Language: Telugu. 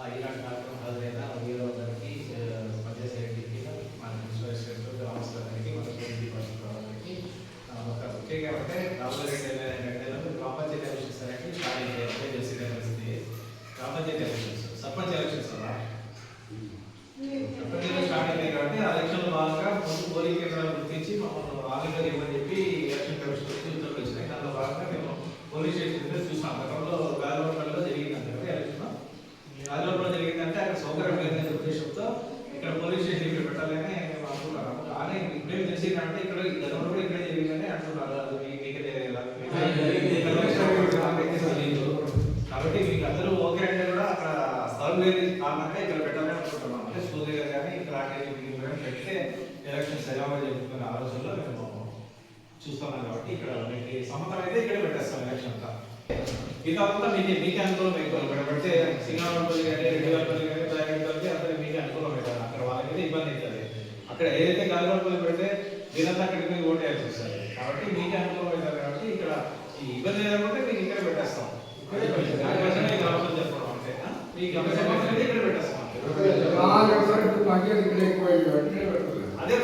ఈనాటి కార్యక్రమం హాజరైన వీరో గారికి, పనిచేసే రెడ్డికి, మన విశ్వేశ్వర రామస్వామికి, మన సోదరి పరశురామానికి, ముఖ్యంగా అంటే రాబోయే 2022 గ్రామ పంచాయతీ ఎలక్షన్స్ అనేవి స్టార్ట్ అయ్యాయి. తెలిసిన పరిస్థితి గ్రామ పంచాయతీ ఎలక్షన్స్, సర్పంచ్ ఎలక్షన్స్ అలా సర్పంచ్ స్టార్ట్ అయ్యాయి కాబట్టి ఆ ఎలక్షన్లో భాగంగా ముందు పోలింగ్ కేంద్రాలు గుర్తించి మమ్మల్ని ఆన్లైన్లో ఇవ్వని చెప్పి ఎలక్షన్ కమిషన్ ఉత్తర్వులు వచ్చినాయి. దానిలో భాగంగా మేము పోలీస్ స్టేషన్ మీద చూసాం. గతంలో గాలివాడలో జరిగిందంటే ఎలక్షన్ గాలివాడలో జరిగిందంటే అక్కడ సౌకర్యం లేదనే ఉద్దేశంతో ఇక్కడ పోలీస్ స్టేషన్ ఇక్కడ పెట్టాలని మేము అనుకుంటున్నాము. కానీ ఇప్పుడేం తెలిసిందంటే ఇక్కడ గతంలో కూడా ఇక్కడే జరిగిందని అంటున్నారు. అది మీకే తెలియదు కాబట్టి మీకు అందరూ ఓకే అంటే కూడా అక్కడ స్థలం లేదు కారణంగా ఇక్కడ పెట్టాలని అనుకుంటున్నాం. అంటే సూర్య గారు కానీ ఇక్కడ పెడితే ఎలక్షన్స్ ఎలా జరుగుతున్న ఆలోచనలో మేము చూస్తున్నాం. కాబట్టి ఇక్కడ మీకు సమ్మతం అయితే ఇక్కడ పెట్టేస్తాం ఎలక్షన్ అంతా. మిగతా మీకే అనుకూలం అయిపోవాలి. పెడితే సింగాపల్లి కానీ రెడ్డివారిపల్లి కానీ ప్రైవేట్ అందరికి మీకే అనుకూలం అవుతుంది. అక్కడ వాళ్ళకైతే ఇబ్బంది అవుతుంది. అక్కడ ఏదైతే గాలివాడపల్లి పెడితే వీరంతా అక్కడికి పోయి ఓటు వేయాల్సి వస్తుంది. కాబట్టి మీకే అనుకూలం అవుతుంది. కాబట్టి ఇక్కడ ఈ ఇబ్బంది లేదంటే మీకు ఇక్కడ పెట్టేస్తాం. ఆలోచన చెప్పడం అంటే మీకు ఇక్కడ పెట్టేస్తాం. అదే